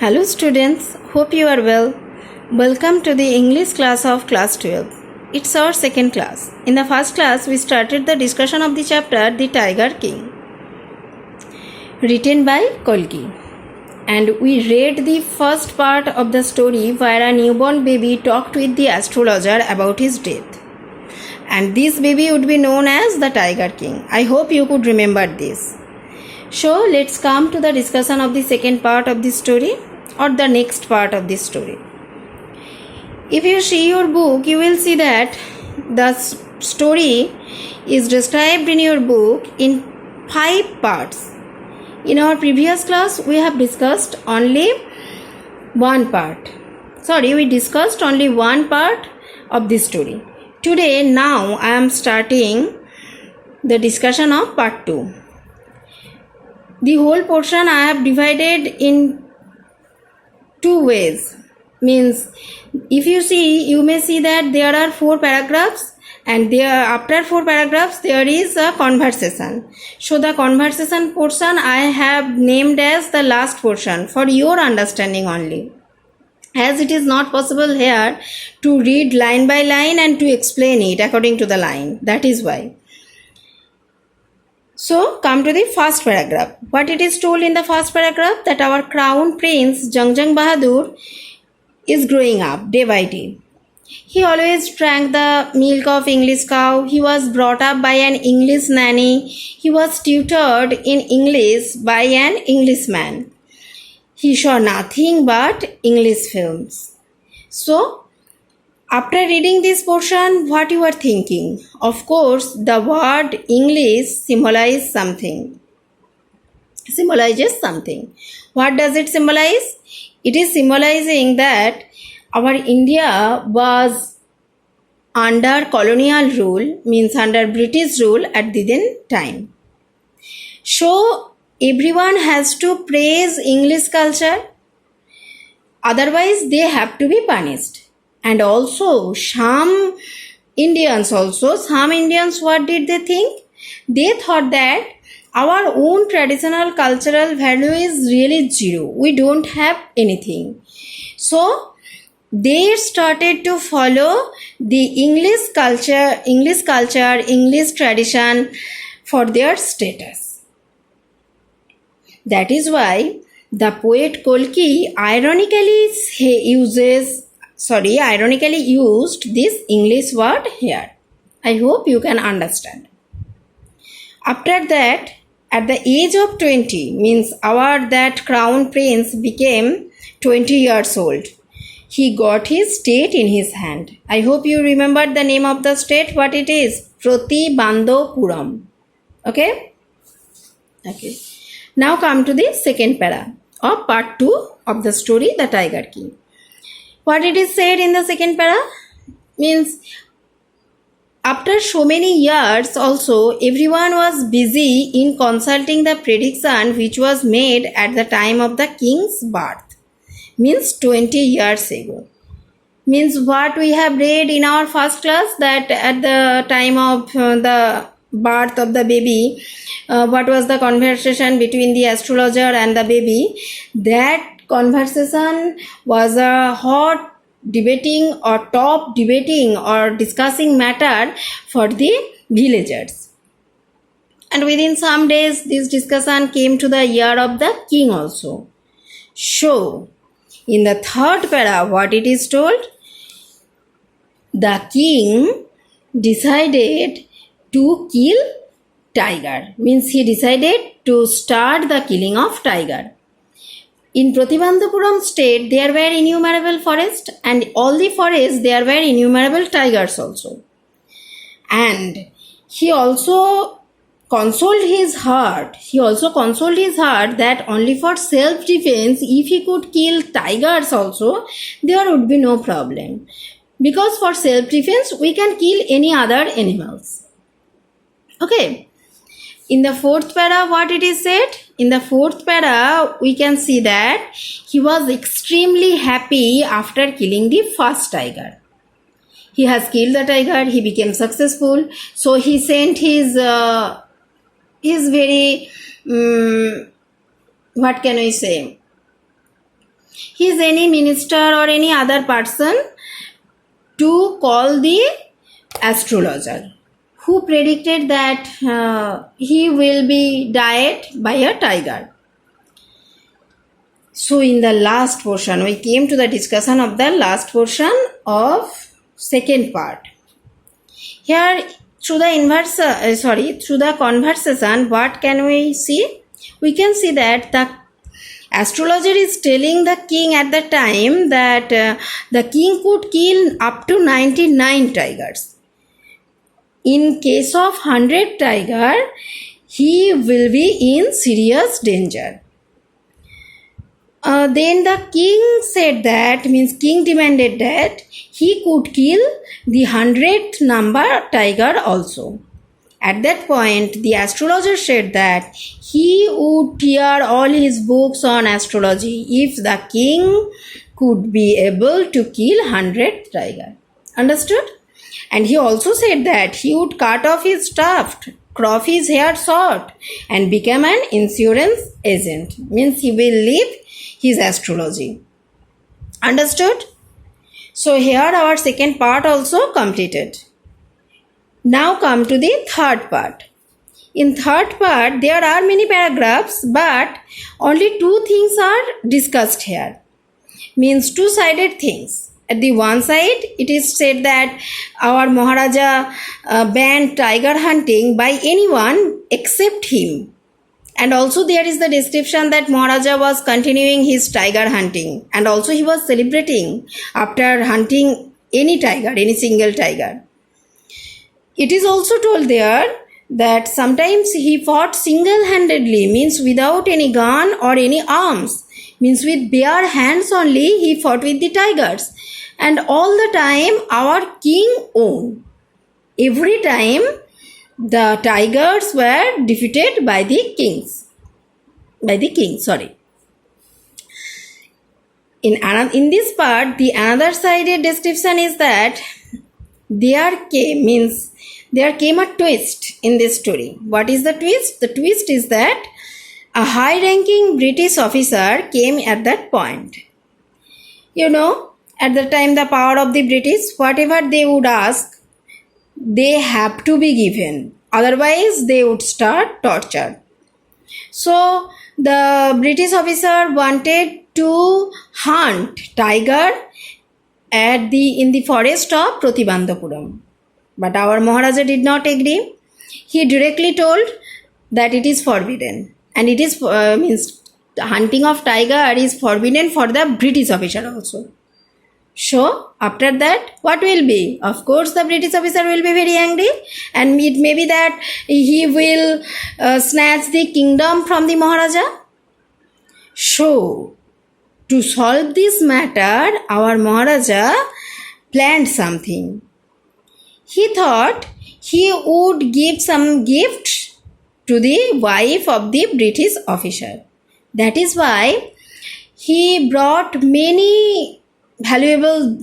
Hello students, hope you are well. Welcome to the English class of class 12. It's our second class. In the first class, we started the discussion of the chapter The Tiger King, written by Kalki. And we read the first part of the story where a newborn baby talked with the astrologer about his death. And this baby would be known as the Tiger King. I hope you could remember this. So let's come to the discussion of the second part of the story or the next part of the story. If you see your book, you will see that the story is described in your book in 5 parts. In our previous class, we have discussed only one part. We discussed only one part of the story. Today, now I am starting the discussion of part 2. The whole portion I have divided in 2 ways. Means if you see, you may see that there are 4 paragraphs and after 4 paragraphs there is a conversation. So the conversation portion I have named as the last portion for your understanding only, as it is not possible here to read line by line and to explain it according to the line. That is why. So, come to the first paragraph. What it is told in the first paragraph, that our crown prince Jangjang Bahadur is growing up day by day. He always drank the milk of English cow. He was brought up by an English nanny. He was tutored in English by an Englishman. He saw nothing but English films. So, after reading this portion, what you are thinking? Of course, the word English symbolizes something. What does it symbolize? It is symbolizing that our India was under colonial rule, means under British rule at the then time. So, everyone has to praise English culture. Otherwise, they have to be punished. And also some Indians, what did they think? They thought that our own traditional cultural value is really zero. We don't have anything. So they started to follow the English culture, English tradition for their status. That is why the poet Kalki ironically used this English word here. I hope you can understand. After that, at the age of 20, means that crown prince became 20 years old. He got his state in his hand. I hope you remember the name of the state, what it is. Pratibandapuram. Okay. Now come to the second para of part 2 of the story, The Tiger King. What it is said in the second para? Means after so many years also, everyone was busy in consulting the prediction which was made at the time of the king's birth. Means 20 years ago. Means what we have read in our first class, that at the time of the birth of the baby, what was the conversation between the astrologer and the baby? That conversation was a hot debating or top debating or discussing matter for the villagers. And within some days, this discussion came to the ear of the king also. So, in the third para, what it is told? The king decided to kill tiger. Means he decided to start the killing of tiger. In Pratibandapuram state, there were innumerable forests, and all the forests there were innumerable tigers also. And he also consoled his heart. That only for self-defense, if he could kill tigers also, there would be no problem. Because for self-defense, we can kill any other animals. Okay. In the fourth para, what it is said? In the fourth para, we can see that he was extremely happy after killing the first tiger. He has killed the tiger, he became successful. So he sent his very, what can we say? his any minister or any other person to call the astrologer who predicted that he will be died by a tiger. So in the last portion, we came to the discussion of the last portion of second part. Here, through the conversation, what can we see? We can see that the astrologer is telling the king at the time that the king could kill up to 99 tigers. In case of 100 tiger, he will be in serious danger. Then the king said that, means king demanded that he could kill the 100th number tiger also. At that point, the astrologer said that he would tear all his books on astrology if the king could be able to kill 100 tiger. Understood? And he also said that he would cut off his tuft, crop his hair short, and become an insurance agent. Means he will leave his astrology. Understood? So here our second part also completed. Now come to the third part. In third part there are many paragraphs, but only two things are discussed here. Means two-sided things. At the one side it is said that our Maharaja banned tiger hunting by anyone except him. And also there is the description that Maharaja was continuing his tiger hunting, and also he was celebrating after hunting any tiger, any single tiger. It is also told there that sometimes he fought single-handedly, means without any gun or any arms, means with bare hands only he fought with the tigers. And all the time our king won. Every time the tigers were defeated by the king. In this part, the another sided description is that there came a twist in this story. What is the twist? The twist is that a high-ranking British officer came at that point. You know, at the time the power of the British, whatever they would ask, they have to be given. Otherwise, they would start torture. So, the British officer wanted to hunt tiger in the forest of Pratibandapuram. But our Maharaja did not agree. He directly told that it is forbidden. And it is, means hunting of tiger is forbidden for the British officer also. So, after that, what will be? Of course, the British officer will be very angry, and it may be that he will snatch the kingdom from the Maharaja. So, to solve this matter, our Maharaja planned something. He thought he would give some gifts to the wife of the British officer. That is why he brought many valuable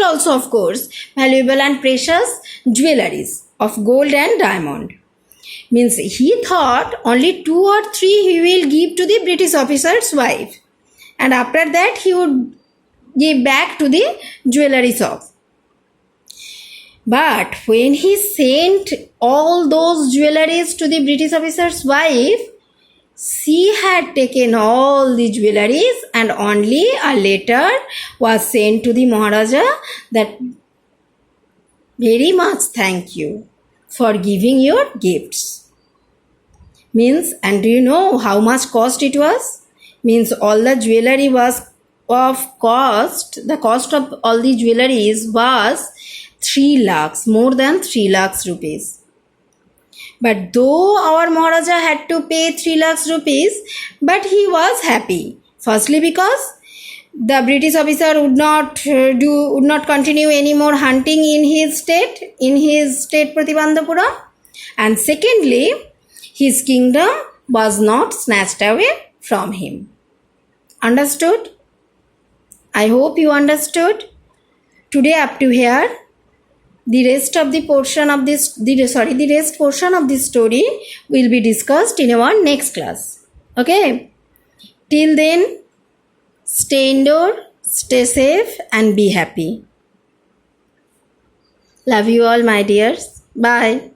also, of course, valuable and precious jewelries of gold and diamond. Means he thought only 2 or 3 he will give to the British officer's wife, and after that he would give back to the jewelry shop. But when he sent all those jewelries to the British officer's wife, she had taken all the jewelries, and only a letter was sent to the Maharaja that very much thank you for giving your gifts. Means, and do you know how much cost it was? Means all the jewelry was the cost of all the jewelries was 3 lakhs, more than 3 lakhs rupees. But though our Maharaja had to pay 3 lakhs rupees, but he was happy. Firstly, because the British officer would not continue any more hunting in his state Pratibandapuram. And secondly, his kingdom was not snatched away from him. Understood? I hope you understood. Today up to here. The rest portion of this story will be discussed in our next class. Okay. Till then, stay indoor, stay safe, and be happy. Love you all, my dears. Bye.